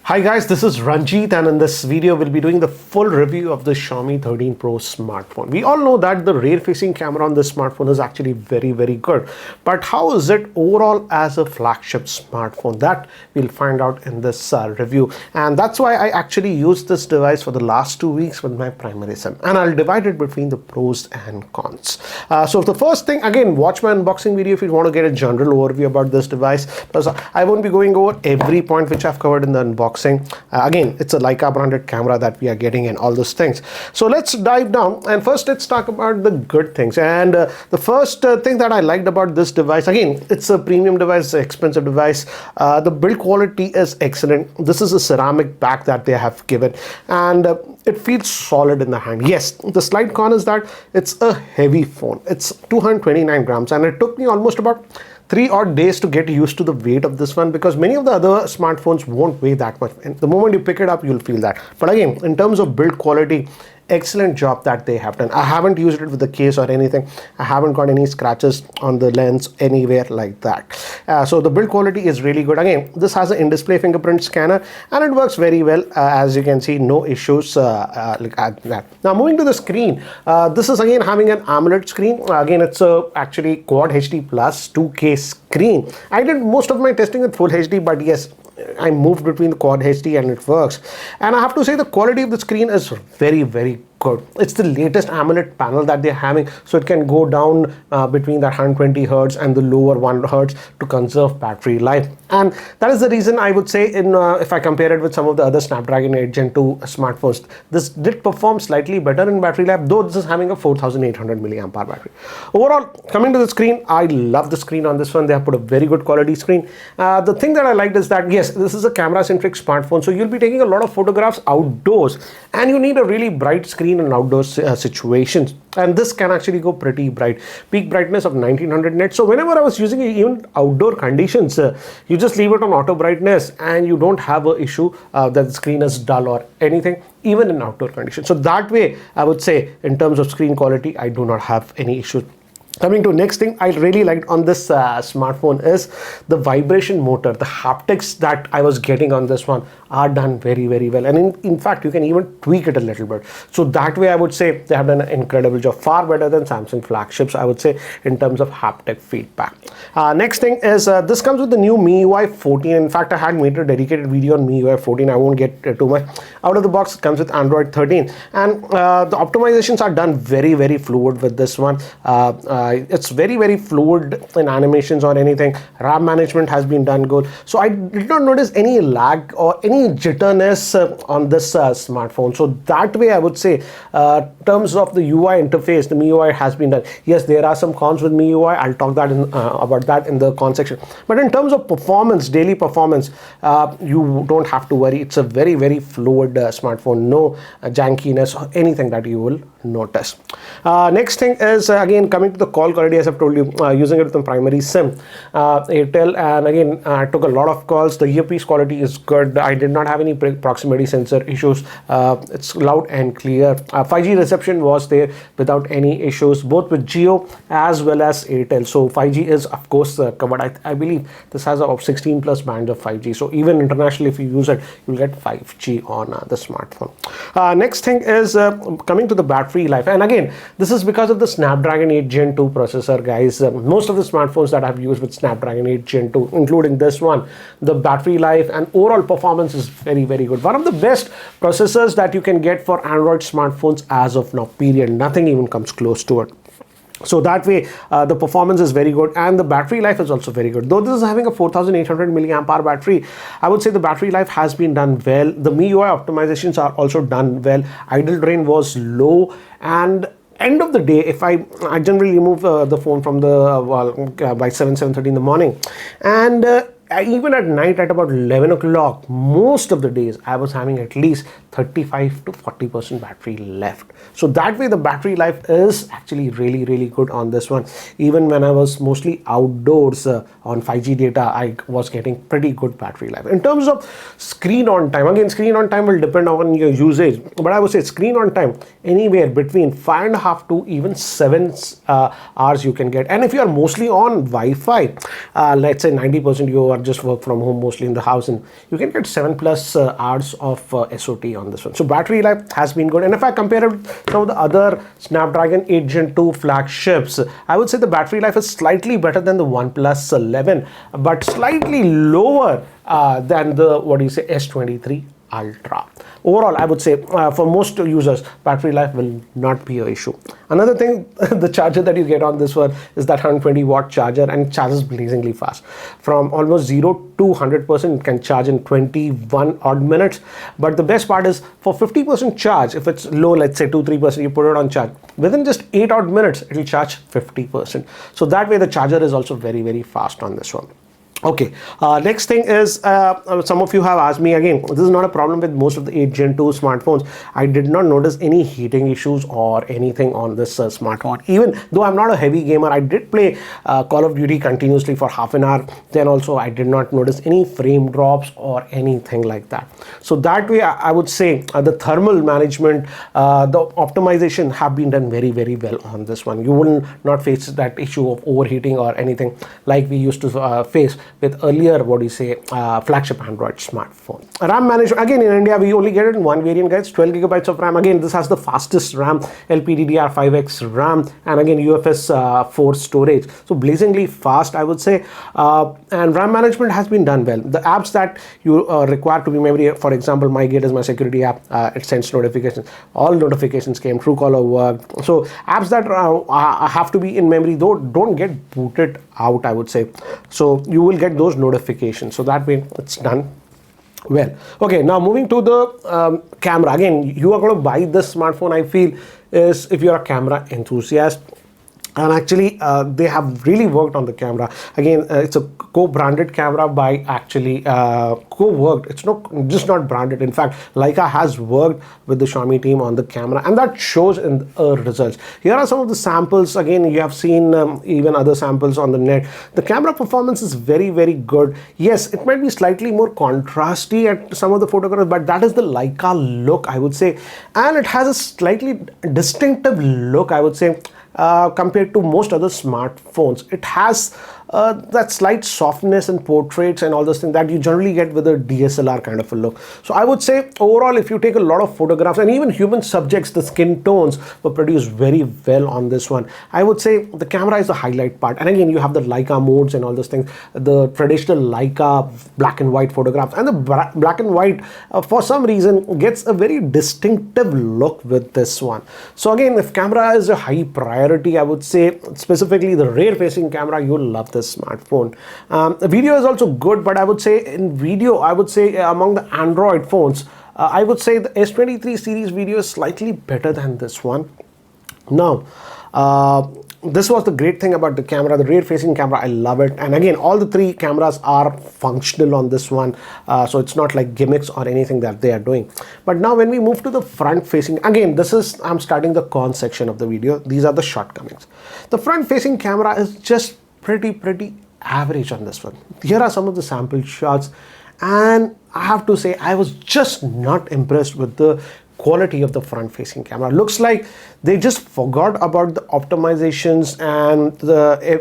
Hi guys, this is Ranjit, and in this video we'll be doing the full review of the Xiaomi 13 Pro smartphone. We all know that the rear facing camera on this smartphone is actually very good, but how is it overall as a flagship smartphone? That we'll find out in this review, and that's why I actually used this device for the last 2 weeks with my primary SIM, and I'll divide it between the pros and cons. So the first thing, again, watch my unboxing video if you want to get a general overview about this device, because I won't be going over every point which I've covered in the unboxing. Again, it's a Leica branded camera that we are getting and all those things. So let's dive down, and first let's talk about the good things. And the first thing that I liked about this device, again, it's a premium device, it's an expensive device. The build quality is excellent. This is a ceramic back that they have given, and it feels solid in the hand. Yes, the slight con is that it's a heavy phone. It's 229 grams, and it took me almost about 3 odd days to get used to the weight of this one, because many of the other smartphones won't weigh that much, and the moment you pick it up you'll feel that. But again, in terms of build quality, excellent job that they have done. I haven't used it with the case or anything. I haven't got any scratches on the lens anywhere like that. So the build quality is really good. Again, this has an in-display fingerprint scanner, and it works very well. As you can see, no issues like that. Now moving to the screen, this is again having an AMOLED screen. Again, it's actually Quad HD Plus 2K screen. I did most of my testing with Full HD, but yes, I moved between the Quad HD and it works. And I have to say the quality of the screen is very good. It's the latest AMOLED panel that they're having, so it can go down between that 120 Hz and the lower 1 Hz to conserve battery life. And that is the reason I would say, if I compare it with some of the other Snapdragon 8 Gen 2 smartphones, this did perform slightly better in battery life, though this is having a 4800 mAh battery. Overall, coming to the screen, I love the screen on this one. They have put a very good quality screen. The thing that I liked is that, yes, this is a camera-centric smartphone, so you'll be taking a lot of photographs outdoors, and you need a really bright screen in outdoor situations, and this can actually go pretty bright, peak brightness of 1900 nits. So whenever I was using it, even outdoor conditions, you just leave it on auto brightness and you don't have an issue that the screen is dull or anything, even in outdoor conditions. So that way, I would say in terms of screen quality, I do not have any issues. Coming to next thing I really liked on this smartphone is the vibration motor. The haptics that I was getting on this one are done very well, and in fact you can even tweak it a little bit. So that way I would say they have done an incredible job, far better than Samsung flagships, I would say, in terms of haptic feedback. Next thing is this comes with the new MIUI 14. In fact, I had made a dedicated video on MIUI 14. I won't get too much out of the box. It comes with Android 13, and the optimizations are done very fluid with this one. It's very fluid in animations or anything. RAM management has been done good, so I did not notice any lag or any jitterness on this smartphone. So that way I would say, in terms of the UI interface, the MIUI has been done. Yes, there are some cons with MIUI. I'll talk that about that in the con section, but in terms of performance, daily performance, you don't have to worry. It's a very fluid smartphone. No jankiness or anything that you will notice. Next thing is again coming to the call quality. As I've told you, using it with the primary SIM, Airtel, and again I took a lot of calls. The earpiece quality is good. I did not have any proximity sensor issues. It's loud and clear. 5G reception was there without any issues, both with Jio as well as Airtel. So 5G is of course covered. I believe this has about 16 plus bands of 5G, so even internationally if you use it, you'll get 5G on the smartphone. Next thing is coming to the battery life, and again this is because of the Snapdragon 8 Gen 2 processor, guys. Most of the smartphones that I've used with Snapdragon 8 Gen 2, including this one, the battery life and overall performance is very good. One of the best processors that you can get for Android smartphones as of now, period. Nothing even comes close to it. So that way the performance is very good, and the battery life is also very good. Though this is having a 4800 mAh battery, I would say the battery life has been done well. The MIUI optimizations are also done well. Idle drain was low, and end of the day, if I generally remove the phone from the by 7:30 in the morning, and even at night at about 11 o'clock, most of the days I was having at least 35 to 40% battery left. So that way the battery life is actually really good on this one. Even when I was mostly outdoors on 5G data, I was getting pretty good battery life. In terms of screen on time, again, screen on time will depend on your usage, but I would say screen on time anywhere between 5.5 to even 7 hours you can get. And if you are mostly on Wi-Fi, let's say 90% you are just work from home mostly in the house, and you can get 7+ hours of SOT on this one. So battery life has been good. And if I compare it with some of the other Snapdragon 8 Gen 2 flagships, I would say the battery life is slightly better than the OnePlus 11, but slightly lower than the S23 Ultra. Overall, I would say for most users, battery life will not be an issue. Another thing, the charger that you get on this one is that 120-watt charger, and it charges blazingly fast. From almost 0 to 100%, it can charge in 21 odd minutes. But the best part is, for 50% charge, if it's low, let's say 2-3%, you put it on charge, within just 8 odd minutes, it will charge 50%. So that way the charger is also very, very fast on this one. Okay, next thing is, some of you have asked me, again, this is not a problem with most of the 8 Gen 2 smartphones. I did not notice any heating issues or anything on this smartphone. Even though I'm not a heavy gamer, I did play Call of Duty continuously for half an hour. Then also I did not notice any frame drops or anything like that. So that way I would say the thermal management, the optimization have been done very, very well on this one. You will not face that issue of overheating or anything like we used to face with earlier flagship Android smartphone. RAM management, again in India we only get it in one variant, guys, 12 gigabytes of RAM. Again, this has the fastest RAM, LPDDR5X RAM, and again UFS 4 storage, so blazingly fast, I would say. And RAM management has been done well. The apps that you require to be memory, for example, MyGate is my security app, it sends notifications, all notifications came, Truecaller worked. So apps that have to be in memory though don't get booted out, I would say. So you will get those notifications, so that way it's done well. Okay, now moving to the camera. Again, you are going to buy this smartphone, I feel, is if you're a camera enthusiast. And actually they have really worked on the camera. Again, it's a co-branded camera by actually co-worked. It's not just not branded. In fact, Leica has worked with the Xiaomi team on the camera, and that shows in the results. Here are some of the samples. Again, you have seen even other samples on the net. The camera performance is very, very good. Yes, it might be slightly more contrasty at some of the photographs, but that is the Leica look, I would say. And it has a slightly distinctive look, I would say, compared to most other smartphones. It has that slight softness in portraits and all those things that you generally get with a DSLR kind of a look. So I would say overall, if you take a lot of photographs and even human subjects, the skin tones were produced very well on this one. I would say the camera is the highlight part. And again, you have the Leica modes and all those things, the traditional Leica black and white photographs, and the black and white for some reason gets a very distinctive look with this one. So again, if camera is a high priority, I would say specifically the rear facing camera, you'll love this smartphone. The video is also good, but I would say in video, I would say among the Android phones, I would say the S23 series video is slightly better than this one. Now, this was the great thing about the camera, the rear facing camera. I love it. And again, all the three cameras are functional on this one, so it's not like gimmicks or anything that they are doing. But now when we move to the front facing, again, this is, I'm starting the con section of the video. These are the shortcomings. The front facing camera is just pretty average on this one. Here are some of the sample shots, and I have to say I was just not impressed with the quality of the front facing camera. Looks like they just forgot about the optimizations and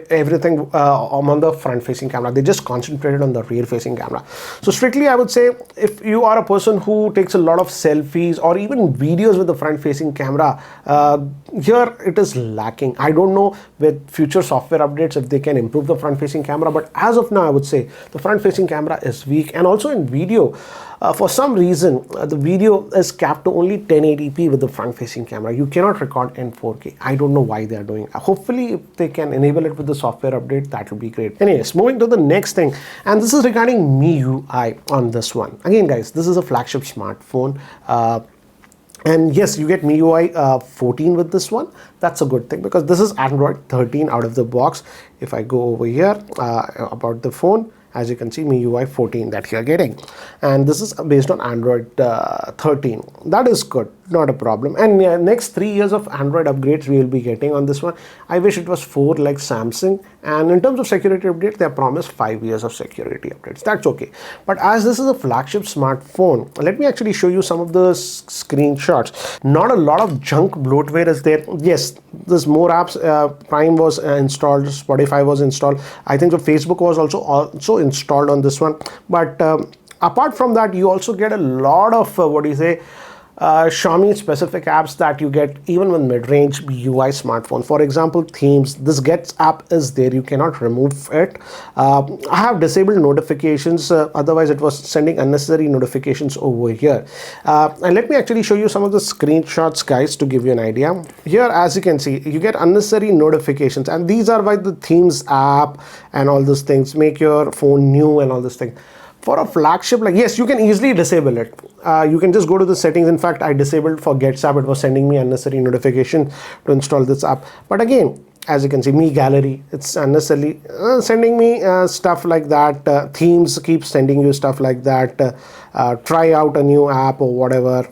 everything on the front facing camera. They just concentrated on the rear facing camera. So strictly, I would say if you are a person who takes a lot of selfies or even videos with the front facing camera, here it is lacking. I don't know with future software updates if they can improve the front facing camera, but as of now, I would say the front facing camera is weak. And also in video, for some reason, the video is capped to only 1080p with the front facing camera. You cannot record in 4K. I don't know why they are doing it. Hopefully, if they can enable it with the software update, that would be great. Anyways, moving to the next thing, and this is regarding MIUI on this one. Again, guys, this is a flagship smartphone. And yes, you get MIUI 14 with this one. That's a good thing because this is Android 13 out of the box. If I go over here about the phone, as you can see, MIUI 14 that you're getting. And this is based on Android 13. That is good. not a problem. And next 3 years of Android upgrades we will be getting on this one. I wish it was 4 like Samsung. And in terms of security updates, they have promised 5 years of security updates. That's okay. But as this is a flagship smartphone, let me actually show you some of the screenshots. Not a lot of junk bloatware is there. Yes, there's more apps. Prime was installed, Spotify was installed. I think the Facebook was also installed on this one. But apart from that, you also get a lot of Xiaomi specific apps that you get even with mid-range MIUI smartphone. For example, themes. This Gets app is there. You cannot remove it. I have disabled notifications. Otherwise, it was sending unnecessary notifications over here. And let me actually show you some of the screenshots, guys, to give you an idea. Here, as you can see, you get unnecessary notifications, and these are by the themes app and all those things. Make your phone new and all this thing. For a flagship, like, yes, you can easily disable it. You can just go to the settings. In fact, I disabled for Gets app. It was sending me unnecessary notification to install this app. But again, as you can see, Me Gallery, it's unnecessarily sending me stuff like that. Themes keep sending you stuff like that. Try out a new app or whatever.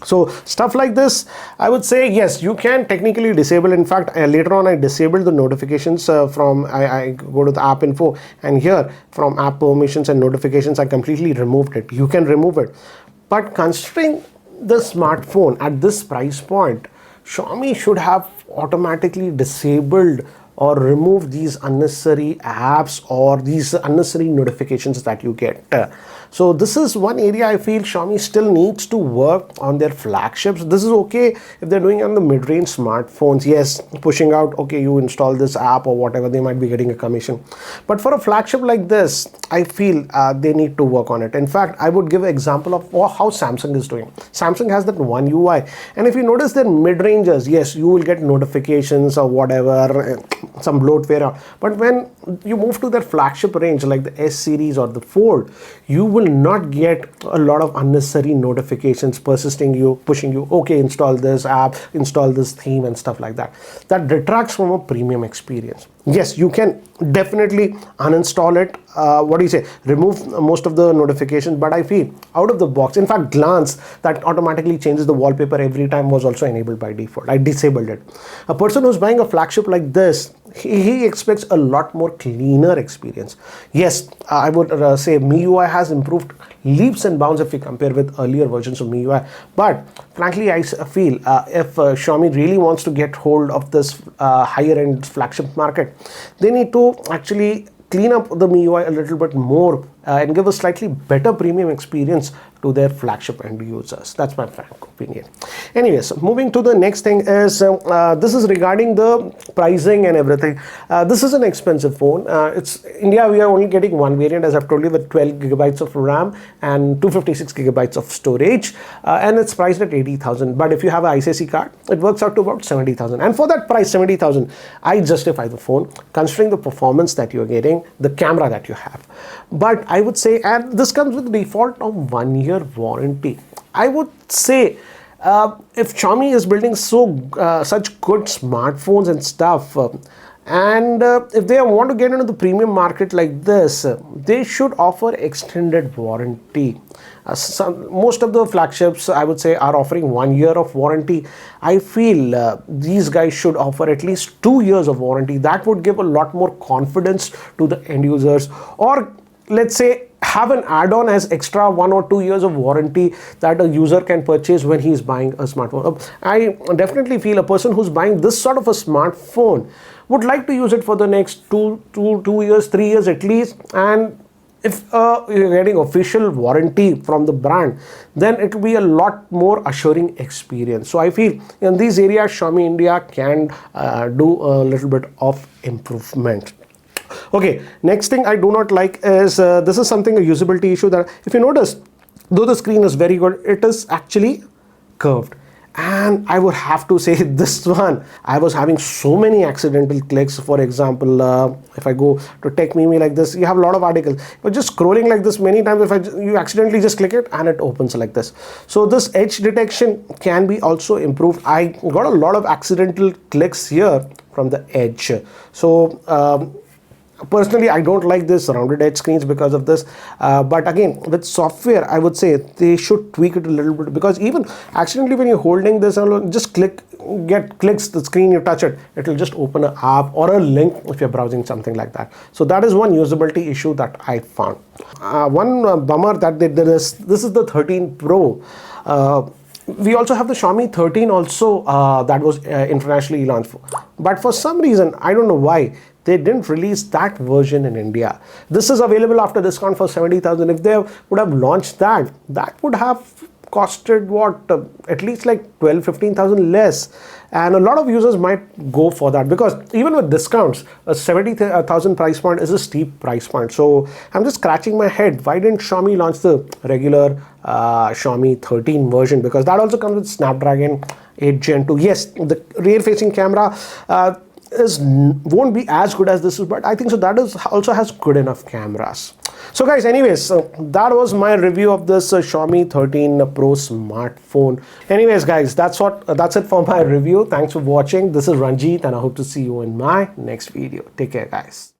So stuff like this, I would say, yes, you can technically disable. In fact, later on I disabled the notifications from, I go to the app info, and here from app permissions and notifications, I completely removed it. You can remove it. But considering the smartphone at this price point, Xiaomi should have automatically disabled or remove these unnecessary apps or these unnecessary notifications that you get. So this is one area I feel Xiaomi still needs to work on their flagships. This is okay if they're doing on the mid-range smartphones. Yes, pushing out, okay, you install this app or whatever, they might be getting a commission. But for a flagship like this, I feel they need to work on it. In fact, I would give an example of how Samsung is doing. Samsung has that One UI. And if you notice their mid-rangers, yes, you will get notifications or whatever, some bloatware. But when you move to their flagship range like the S series or the Fold, you will not get a lot of unnecessary notifications pushing you, okay, install this app, install this theme and stuff like that. That detracts from a premium experience. Yes, you can definitely uninstall it, remove most of the notifications, but I feel out of the box, in fact, Glance, that automatically changes the wallpaper every time, was also enabled by default. I disabled it. A person who's buying a flagship like this, he expects a lot more cleaner experience. Yes, I would say MIUI has improved leaps and bounds if we compare with earlier versions of MIUI. But frankly, I feel if Xiaomi really wants to get hold of this higher end flagship market, they need to actually clean up the MIUI a little bit more and give a slightly better premium experience to their flagship end users. That's my frank opinion. Anyways, moving to the next thing is this is regarding the pricing and everything. This is an expensive phone. It's India, we are only getting one variant, as I've told you, with 12 gigabytes of RAM and 256 gigabytes of storage, and it's priced at 80,000. But if you have an ICICI card, it works out to about 70,000. And for that price, 70,000, I justify the phone, considering the performance that you're getting, the camera that you have. But I would say, and this comes with default of 1 year warranty. I would say if Xiaomi is building such good smartphones and stuff, and if they want to get into the premium market like this, they should offer extended warranty. Most of the flagships, I would say, are offering 1 year of warranty. I feel these guys should offer at least 2 years of warranty. That would give a lot more confidence to the end users. Or let's say have an add-on as extra 1 or 2 years of warranty that a user can purchase when he's buying a smartphone. I definitely feel a person who's buying this sort of a smartphone would like to use it for the next 2 years, 3 years at least. And if you're getting official warranty from the brand, then it will be a lot more assuring experience. So I feel in these areas, Xiaomi India can do a little bit of improvement. Okay, next thing I do not like is this is something, a usability issue, that if you notice, though the screen is very good, it is actually curved. And I would have to say this one, I was having so many accidental clicks. For example, if I go to Tech Mimi like this, you have a lot of articles, but just scrolling like this many times, you accidentally just click it and it opens like this. So this edge detection can be also improved. I got a lot of accidental clicks here from the edge. So Personally, I don't like this rounded edge screens because of this, but again, with software, I would say they should tweak it a little bit, because even accidentally when you're holding this, just clicks the screen, you touch it, it will just open an app or a link if you're browsing something like that. So that is one usability issue that I found. One bummer that they did is, this is the 13 Pro. We also have the Xiaomi 13 also, that was internationally launched, but for some reason, I don't know why, they didn't release that version in India. This is available after discount for 70,000. If they would have launched that, that would have costed what, at least like 12-15,000 less, and a lot of users might go for that, because even with discounts, a 70,000 price point is a steep price point. So I'm just scratching my head, why didn't Xiaomi launch the regular Xiaomi 13 version, because that also comes with Snapdragon 8 Gen 2. Yes, the rear facing camera won't be as good as this is, but I think so that is also has good enough cameras. So guys, anyways, that was my review of this Xiaomi 13 Pro smartphone. Anyways guys, that's it for my review. Thanks for watching. This is Ranjit, and I hope to see you in my next video. Take care guys.